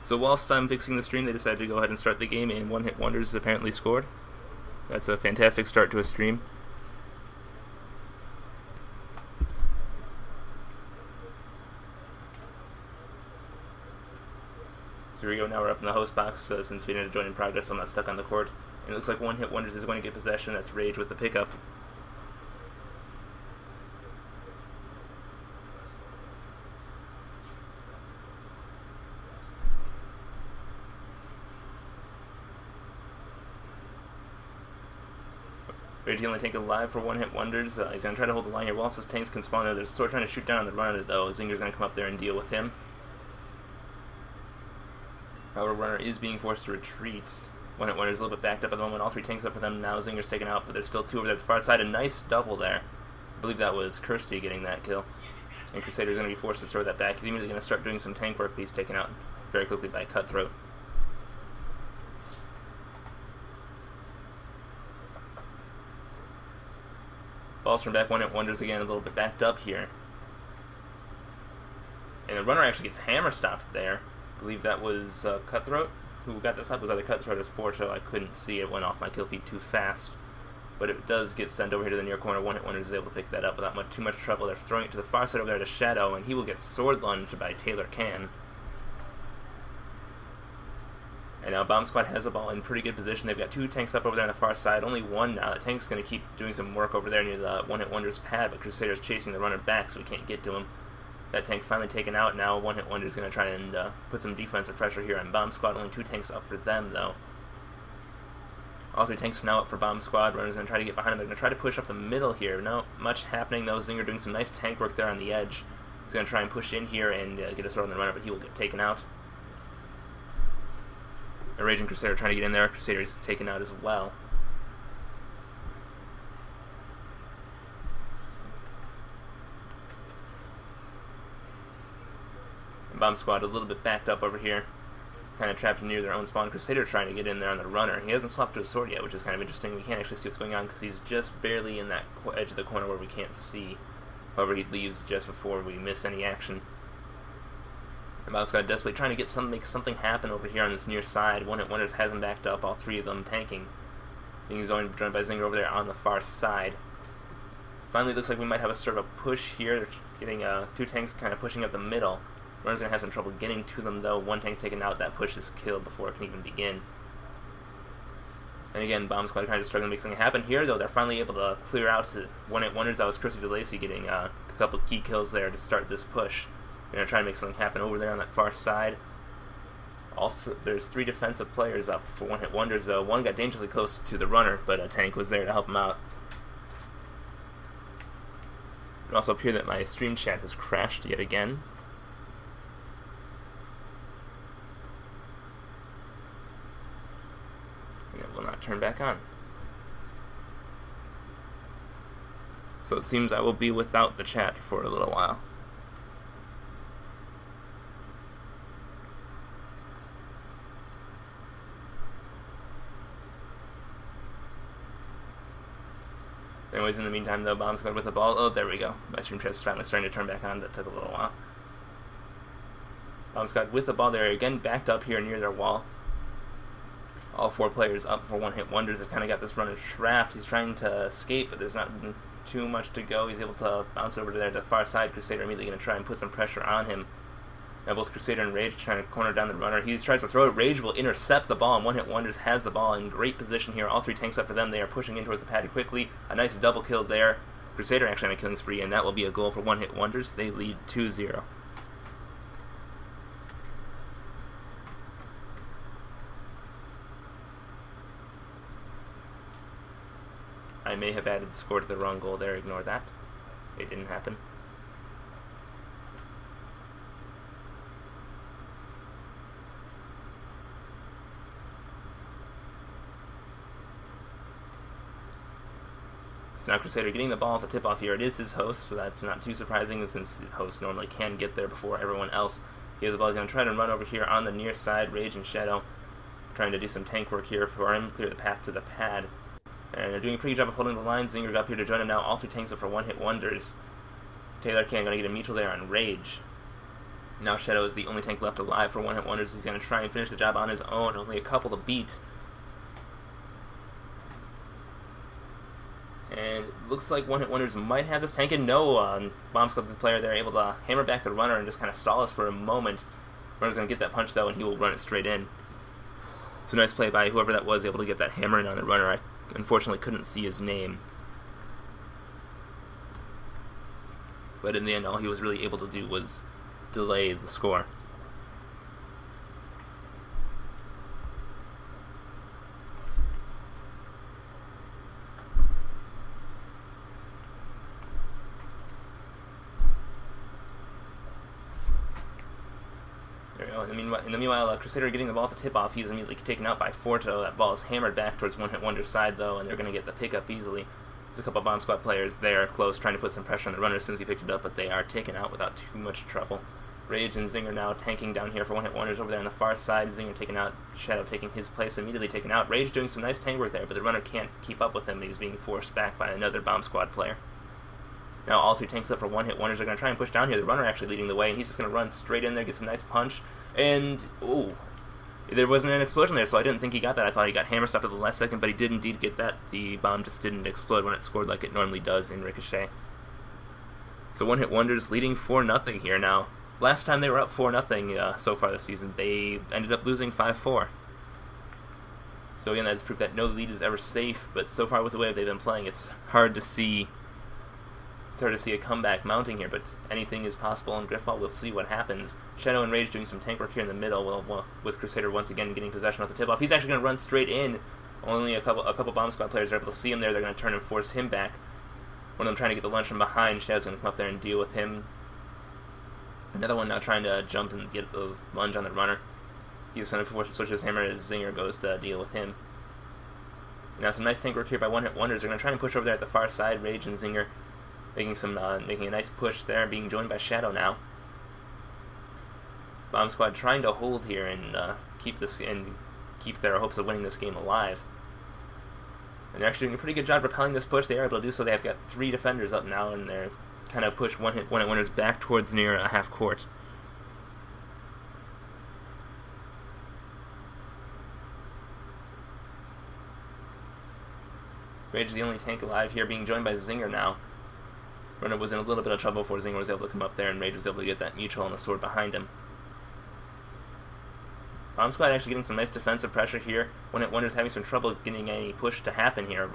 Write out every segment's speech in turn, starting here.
So whilst I'm fixing the stream, they decided to go ahead and start the game, and One Hit Wonders apparently scored. That's a fantastic start to a stream. So here we go, now we're up in the host box, since we didn't join in progress, so I'm not stuck on the court. And it looks like One Hit Wonders is going to get possession. That's Rage with the pickup. Rage only take it alive for One Hit Wonders. He's going to try to hold the line here. Whilst his tanks can spawn there, there's Sword trying to shoot down on the runner, though. Zinger's going to come up there and deal with him. However, runner is being forced to retreat. One Hit Wonders a little bit backed up at the moment. All three tanks up for them now. Zinger's taken out, but there's still two over there at the far side. A nice double there. I believe that was Kirsty getting that kill. And Crusader's going to be forced to throw that back. He's immediately going to start doing some tank work, but he's taken out very quickly by Cutthroat. Balls from back, One Hit Wonders again, a little bit backed up here. And the runner actually gets hammer stopped there. I believe that was Cutthroat who got this up. It was either Cutthroat or Forcho. I couldn't see. It went off my kill feed too fast. But it does get sent over here to the near corner. One Hit Wonders is able to pick that up without too much trouble. They're throwing it to the far side over there to Shadow, and he will get sword lunged by Taylor Can. And now Bomb Squad has the ball in pretty good position. They've got two tanks up over there on the far side. Only one now. The tank's going to keep doing some work over there near the One Hit Wonders pad, but Crusader's chasing the runner back, so we can't get to him. That tank finally taken out. Now One Hit Wonder's going to try and put some defensive pressure here on Bomb Squad. Only two tanks up for them, though. All three tanks now up for Bomb Squad. Runner's going to try to get behind him. They're going to try to push up the middle here. No much happening, though. Zinger doing some nice tank work there on the edge. He's going to try and push in here and get a sword on the runner, but he will get taken out. A Raging Crusader trying to get in there. Crusader is taken out as well. And Bomb Squad a little bit backed up over here. Kind of trapped near their own spawn. Crusader trying to get in there on the runner. He hasn't swapped to a sword yet, which is kind of interesting. We can't actually see what's going on because he's just barely in that edge of the corner where we can't see. However, he leaves just before we miss any action. And Bomb Squad desperately trying to make something happen over here on this near side. One Hit Wonders has him backed up, all three of them tanking. I think he's joined by Zinger over there on the far side. Finally, looks like we might have a sort of a push here. They're getting two tanks kind of pushing up the middle. Runner's going to have some trouble getting to them, though. One tank taken out, that push is killed before it can even begin. And again, Bomb Squad kind of struggling to make something happen here, though. They're finally able to clear out to One Hit Wonders. That was Kirsty DeLacy getting a couple key kills there to start this push. They're going to try and make something happen over there on that far side. Also, there's three defensive players up for One Hit Wonders, though. One got dangerously close to the runner, but a tank was there to help him out. It also appears that my stream chat has crashed yet again. And it will not turn back on. So it seems I will be without the chat for a little while. Anyways, in the meantime, though, Bomb Squad with the ball. Oh, there we go. My stream chat's finally starting to turn back on. That took a little while. Bomb Squad with the ball. They're again backed up here near their wall. All four players up for One Hit Wonders. They've kind of got this runner trapped. He's trying to escape, but there's not too much to go. He's able to bounce over there to the far side. Crusader immediately going to try and put some pressure on him. Now both Crusader and Rage trying to corner down the runner. He tries to throw it. Rage will intercept the ball, and One Hit Wonders has the ball in great position here. All three tanks up for them. They are pushing in towards the pad quickly. A nice double kill there. Crusader actually on a killing spree, and that will be a goal for One Hit Wonders. They lead 2-0. I may have added the score to the wrong goal there. Ignore that. It didn't happen. So now Crusader getting the ball off the tip-off here. It is his host, so that's not too surprising since the host normally can get there before everyone else. He has the ball. He's going to try to run over here on the near side. Rage and Shadow trying to do some tank work here for him, clear the path to the pad. And they're doing a pretty good job of holding the line. Zinger's up here to join him now. All three tanks up for One Hit Wonders. Taylor Can going to get a mutual there on Rage. Now Shadow is the only tank left alive for one-hit wonders. He's going to try and finish the job on his own. Only a couple to beat. And it looks like one-hit wonders might have this tank. And no, Bomb Squad, the player there, able to hammer back the runner and just kind of stall us for a moment. Runner's going to get that punch, though, and he will run it straight in. So nice play by whoever that was, able to get that hammer in on the runner. I unfortunately couldn't see his name. But in the end, all he was really able to do was delay the score. There we go. In the meanwhile, Crusader getting the ball to tip off. He's immediately taken out by Forto. That ball is hammered back towards one-hit wonder's side, though, and they're going to get the pickup easily. There's a couple of Bomb Squad players there close, trying to put some pressure on the runner as soon as he picked it up, but they are taken out without too much trouble. Rage and Zinger now tanking down here for one-hit wonders over there on the far side. Zinger taken out, Shadow taking his place, immediately taken out. Rage doing some nice tank work there, but the runner can't keep up with him. He's being forced back by another Bomb Squad player. Now all three tanks up for one-hit wonders. They're going to try and push down here. The runner actually leading the way, and he's just going to run straight in there, get some nice punch, and ooh, there wasn't an explosion there, so I didn't think he got that. I thought he got hammer stopped at the last second, but he did indeed get that. The bomb just didn't explode when it scored like it normally does in Ricochet. So one-hit wonders leading 4-0 here now. Last time they were up 4-0 so far this season, they ended up losing 5-4. So again, that's proof that no lead is ever safe, but so far with the way they've been playing, it's hard to see a comeback mounting here, but anything is possible in Grifball. We'll see what happens. Shadow and Rage doing some tank work here in the middle, with Crusader once again getting possession off the tip-off. He's actually going to run straight in. Only a couple Bomb Squad players are able to see him there. They're going to turn and force him back. One of them trying to get the lunge from behind. Shadow's going to come up there and deal with him. Another one now trying to jump and get the lunge on the runner. He's going to force to switch his hammer as Zinger goes to deal with him. Now some nice tank work here by one-hit wonders. They're going to try and push over there at the far side. Rage and Zinger making a nice push there, being joined by Shadow now. Bomb Squad trying to hold here and keep their hopes of winning this game alive. And they're actually doing a pretty good job repelling this push. They are able to do so. They've got 3 defenders up now, and they're kind of push one-hit wonders back towards near a half court. Rage the only tank alive here, being joined by Zinger now. Runner was in a little bit of trouble before Zinger was able to come up there, and Rage was able to get that mutual on the sword behind him. Bomb Squad actually getting some nice defensive pressure here. One-hit wonders having some trouble getting any push to happen here.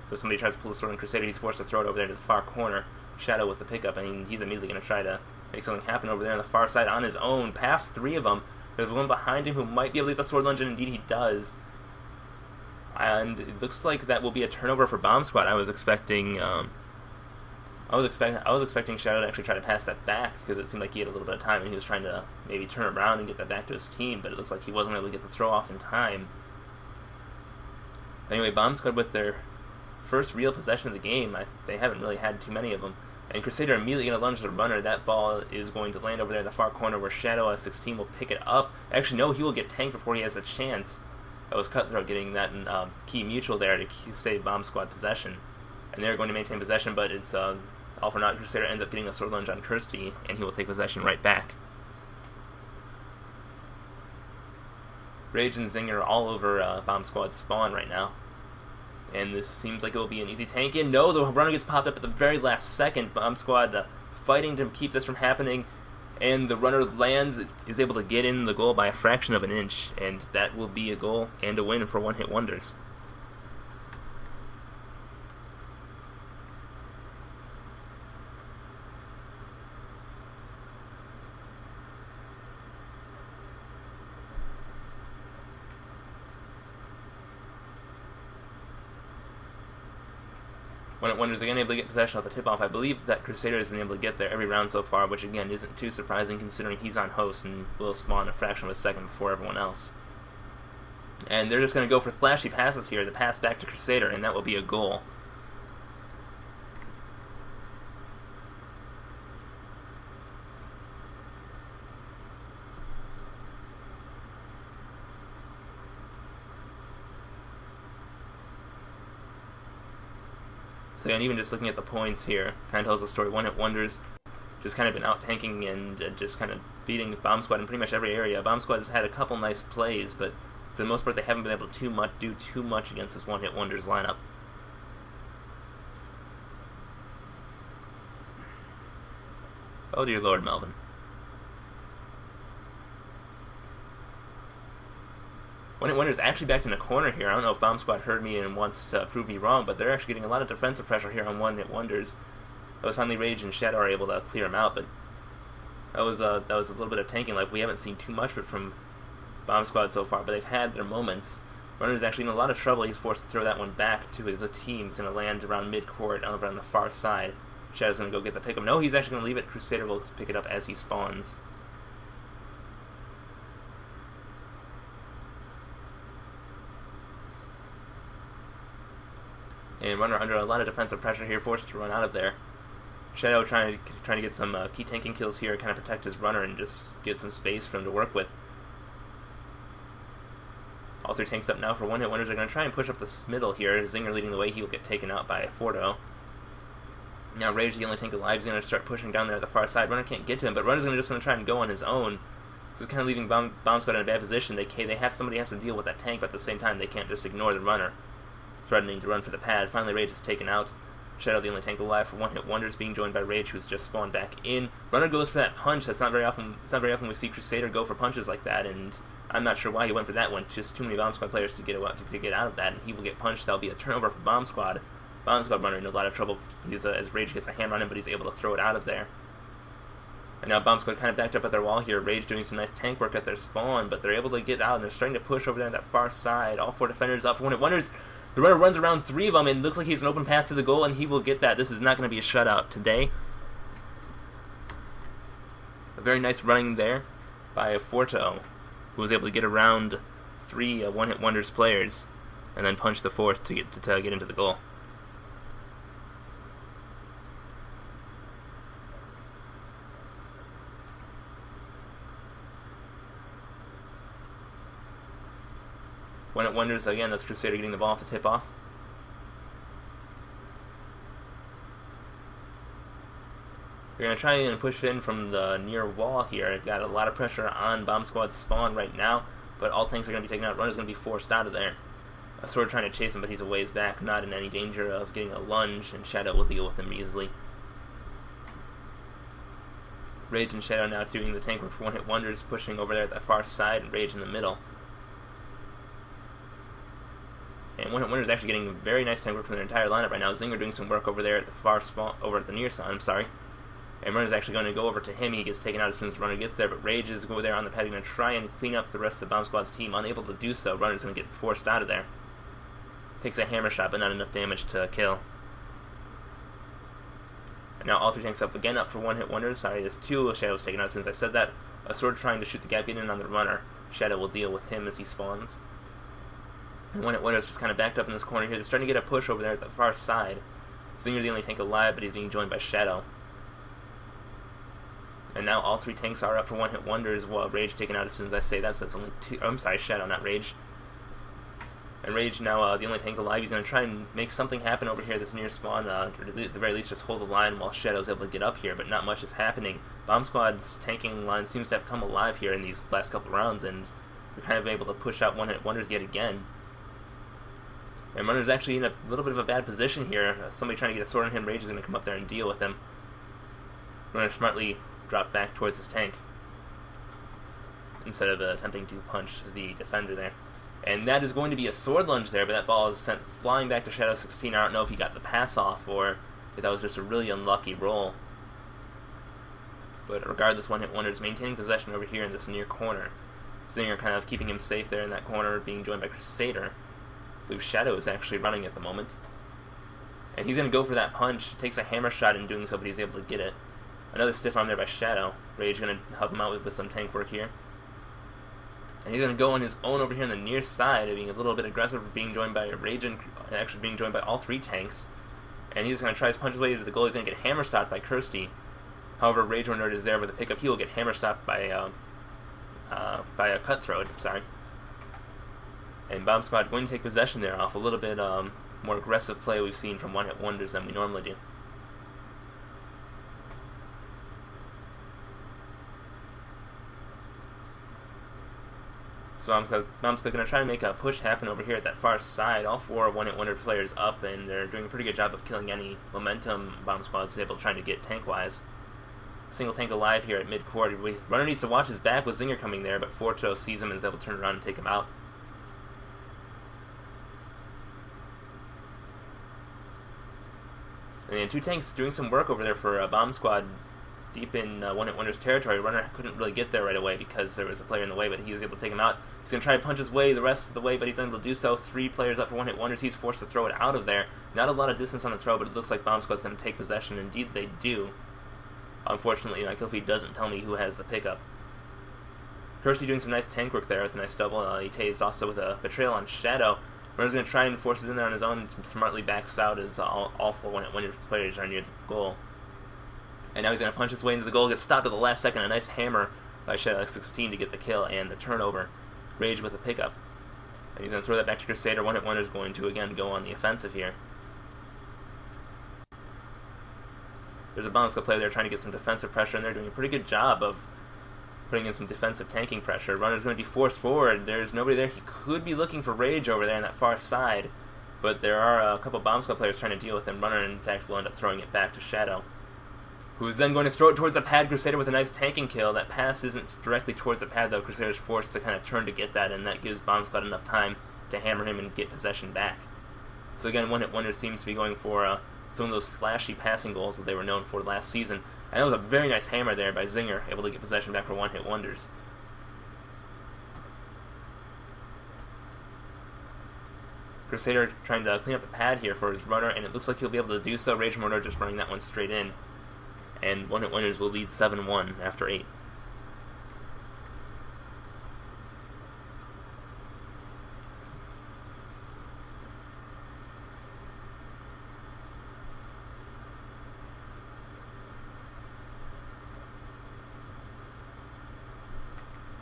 So somebody tries to pull the sword on Crusader, he's forced to throw it over there to the far corner. Shadow with the pickup, and he's immediately going to try to make something happen over there on the far side on his own. Past 3 of them. There's one behind him who might be able to get the sword lunge, and indeed he does. And it looks like that will be a turnover for Bomb Squad. I was expecting Shadow to actually try to pass that back, because it seemed like he had a little bit of time and he was trying to maybe turn around and get that back to his team, but it looks like he wasn't able to get the throw off in time. Anyway, Bomb Squad with their first real possession of the game. They haven't really had too many of them. And Crusader immediately going to lunge the runner. That ball is going to land over there in the far corner where Shadow S16 will pick it up. Actually, no, he will get tanked before he has a chance. That was Cutthroat getting that key mutual there to save Bomb Squad possession. And they're going to maintain possession, but it's all for naught. Crusader ends up getting a sword lunge on Kirsty, and he will take possession right back. Rage and Zinger are all over Bomb Squad's spawn right now. And this seems like it will be an easy tank in. No, the runner gets popped up at the very last second. Bomb Squad fighting to keep this from happening. And the runner lands, is able to get in the goal by a fraction of an inch. And that will be a goal and a win for one-hit wonders. One-hit wonders again able to get possession off the tip-off. I believe that Crusader has been able to get there every round so far, which again isn't too surprising considering he's on host and will spawn a fraction of a second before everyone else. And they're just going to go for flashy passes here. The pass back to Crusader, and that will be a goal. So again, even just looking at the points here, kind of tells the story. One-hit wonders just kind of been out-tanking and just kind of beating Bomb Squad in pretty much every area. Bomb Squad has had a couple nice plays, but for the most part they haven't been able to do too much against this One Hit Wonders lineup. Oh dear Lord, Melvin. One Hit Wonders actually backed in a corner here. I don't know if Bomb Squad heard me and wants to prove me wrong, but they're actually getting a lot of defensive pressure here on One Hit Wonders. That was finally Rage and Shadow are able to clear him out, but that was a little bit of tanking life. We haven't seen too much of it from Bomb Squad so far, but they've had their moments. Runner's actually in a lot of trouble. He's forced to throw that one back to his team. He's going to land around mid-court over on the far side. Shadow's going to go get the pick-up. No, he's actually going to leave it. Crusader will pick it up as he spawns. And Runner under a lot of defensive pressure here, forced to run out of there. Shadow trying to get some key tanking kills here, kind of protect his runner and just get some space for him to work with. All three tanks up now for One Hit Wonders. They're going to try and push up the middle here. Zinger leading the way. He will get taken out by Fordo. Now Rage, the only tank alive, is going to start pushing down there at the far side. Runner can't get to him, but Runner's just going to try and go on his own. This is kind of leaving Bomb Squad in a bad position. They have somebody has to deal with that tank, but at the same time they can't just ignore the runner, threatening to run for the pad. Finally, Rage is taken out. Shadow, the only tank alive for One Hit Wonders, being joined by Rage, who's just spawned back in. Runner goes for that punch. It's not very often we see Crusader go for punches like that, and I'm not sure why he went for that one. Just too many Bomb Squad players to get out of that, and he will get punched. That'll be a turnover for Bomb Squad. Bomb Squad runner in a lot of trouble. As Rage gets a hammer on him, but he's able to throw it out of there. And now Bomb Squad kind of backed up at their wall here. Rage doing some nice tank work at their spawn, but they're able to get out, and they're starting to push over there on that far side. All four defenders up for One Hit Wonders. The runner runs around three of them, and looks like he's an open path to the goal, and he will get that. This is not going to be a shutout today. A very nice running there by Forto, who was able to get around three One Hit Wonders players, and then punch the fourth to get into the goal. One Hit Wonders, again, that's Crusader getting the ball off the tip-off. They're going to try and push in from the near wall here. They've got a lot of pressure on Bomb Squad's spawn right now, but all tanks are going to be taken out. Runner's going to be forced out of there. Sword trying to chase him, but he's a ways back, not in any danger of getting a lunge, and Shadow will deal with him easily. Rage and Shadow now doing the tank work for One Hit Wonders, pushing over there at that far side, and Rage in the middle. And One Hit Wonders actually getting very nice tank work from their entire lineup right now. Zinger doing some work over there at the far spawn, over at the near side, I'm sorry. And Runner's actually going to go over to him. He gets taken out as soon as the runner gets there, but Rage is over there on the pad, going to try and clean up the rest of the Bomb Squad's team. Unable to do so, Runner's going to get forced out of there. Takes a hammer shot, but not enough damage to kill. And now all three tanks up again, up for One Hit Wonders. Sorry, there's two Shadows taken out as soon as I said that. A Sword trying to shoot the gap in on the runner. Shadow will deal with him as he spawns. And One Hit Wonders just kind of backed up in this corner here. They're starting to get a push over there at the far side. Zinger the only tank alive, but he's being joined by Shadow. And now all three tanks are up for One Hit Wonders, while Rage taken out as soon as I say that, so that's only two. Oh, I'm sorry, Shadow, not Rage. And Rage now the only tank alive. He's going to try and make something happen over here this near spawn, or at the very least just hold the line while Shadow's able to get up here, but not much is happening. Bomb Squad's tanking line seems to have come alive here in these last couple rounds, and we're kind of able to push out One Hit Wonders yet again. And Runner's actually in a little bit of a bad position here. Somebody trying to get a sword on him. Rage is going to come up there and deal with him. Runner smartly dropped back towards his tank instead of attempting to punch the defender there. And that is going to be a sword lunge there, but that ball is sent flying back to Shadow 16. I don't know if he got the pass off or if that was just a really unlucky roll. But regardless, One Hit Wonders maintaining possession over here in this near corner. Zinger kind of keeping him safe there in that corner, being joined by Crusader. I believe Shadow is actually running at the moment. And he's going to go for that punch. Takes a hammer shot in doing so, but he's able to get it. Another stiff arm there by Shadow. Rage going to help him out with some tank work here. And he's going to go on his own over here on the near side, being a little bit aggressive, being joined by Rage and actually being joined by all three tanks. And he's going to try his punch his way to the goal. He's going to get hammer stopped by Kirsty. However, Rage Runner is there with a pickup. He will get hammer stopped by a cutthroat. Sorry. And Bomb Squad going to take possession there off a little bit more aggressive play we've seen from One Hit Wonders than we normally do. So Bombsquad going to try to make a push happen over here at that far side. All 4 one-hit wonder players up, and they're doing a pretty good job of killing any momentum Bombsquad's able to try to get tank-wise. Single tank alive here at mid-court. Runner needs to watch his back with Zinger coming there, but Forto sees him and is able to turn around and take him out. And then 2 tanks doing some work over there for Bomb Squad deep in one-hit wonder's territory. Runner couldn't really get there right away because there was a player in the way, but he was able to take him out. He's going to try to punch his way the rest of the way, but he's unable to do so. 3 players up for one-hit wonders. He's forced to throw it out of there. Not a lot of distance on the throw, but it looks like Bomb Squad's going to take possession. Indeed, they do. Unfortunately, my kill feed doesn't tell me who has the pickup. Kirsty doing some nice tank work there with a nice double. He tased also with a betrayal on Shadow. Runner's going to try and force it in there on his own and smartly backs out as all 4 one-hit wonder players are near the goal. And now he's going to punch his way into the goal, gets stopped at the last second. A nice hammer by Shadow 16 to get the kill and the turnover. Rage with a pickup. And he's going to throw that back to Crusader. One-hit wonder is going to again go on the offensive here. There's a Bomb Squad player there trying to get some defensive pressure, and they're doing a pretty good job of putting in some defensive tanking pressure. Runner's going to be forced forward. There's nobody there. He could be looking for Rage over there on that far side, but there are a couple Bomb Squad players trying to deal with him. Runner, in fact, will end up throwing it back to Shadow, who's then going to throw it towards the pad. Crusader with a nice tanking kill. That pass isn't directly towards the pad, though. Crusader's forced to kind of turn to get that, and that gives Bomb Squad enough time to hammer him and get possession back. So again, one-hit wonder seems to be going for some of those flashy passing goals that they were known for last season. And that was a very nice hammer there by Zinger, able to get possession back for one-hit wonders. Crusader trying to clean up the pad here for his runner, and it looks like he'll be able to do so. Rage Murder just running that one straight in. And one-hit wonders will lead 7-1 after 8.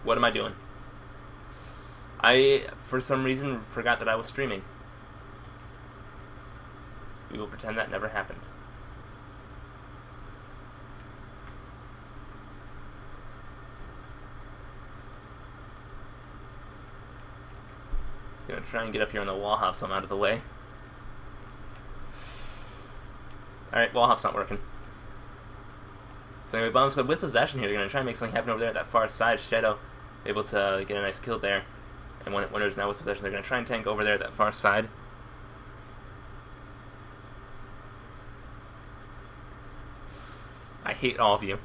What am I doing? I, for some reason, forgot that I was streaming. We will pretend that never happened. Gonna try and get up here on the wall hop so I'm out of the way. Alright, wall hop's not working. So anyway, Bomb Squad with possession here. They're going to try and make something happen over there at that far side. Shadow able to get a nice kill there. And one-hit wonders now with possession. They're going to try and tank over there at that far side. I hate all of you.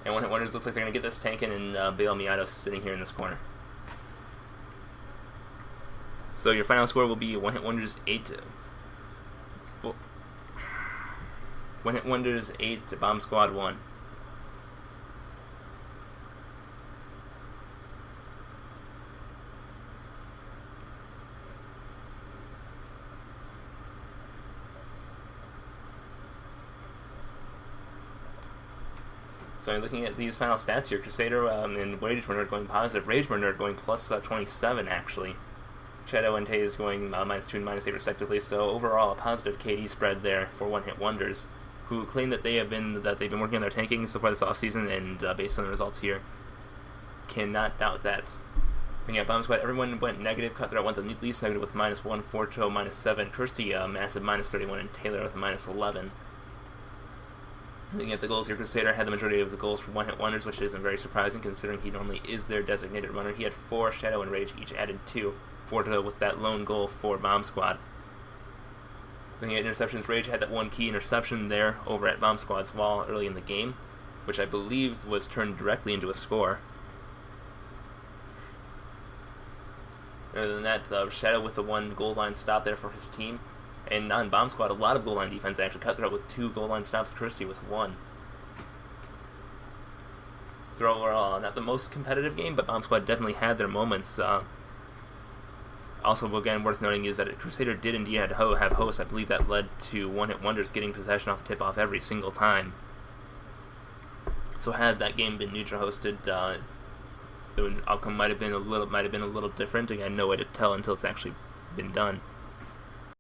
And one-hit wonders looks like they're going to get this tanking, and Bale Miato sitting here in this corner. So your final score will be one-hit wonders 8. One-hit wonders 8 to Bomb Squad 1. So I'm looking at these final stats here. Crusader and Rage Murder going positive. Rage Murder going plus 27 actually. Shadow and Tay is going -2 and -8 respectively. So overall a positive KD spread there for one-hit wonders, who claim that they've been working on their tanking so far this offseason, and based on the results here, cannot doubt that. Looking at Bomb Squad, everyone went negative. Cutthroat went the least negative with -1, Forto -7, Kirsty massive -31, and Taylor with a -11. Looking at the goals here, Crusader had the majority of the goals for one-hit wonders, which isn't very surprising considering he normally is their designated runner. He had 4, Shadow and Rage each added 2. Forto with that lone goal for Bomb Squad. Looking at interceptions, Rage had that one key interception there over at Bomb Squad's wall early in the game, which I believe was turned directly into a score. Other than that, Shadow with the 1 goal line stop there for his team. And on Bomb Squad, a lot of goal line defense actually. Cutthroat with 2 goal line stops, Kirsty with 1. So overall, not the most competitive game, but Bomb Squad definitely had their moments. Also, again, worth noting is that Crusader did indeed have hosts. I believe that led to one-hit wonders getting possession off the tip-off every single time. So had that game been neutral hosted, the outcome might have been a little different. Again, no way to tell until it's actually been done.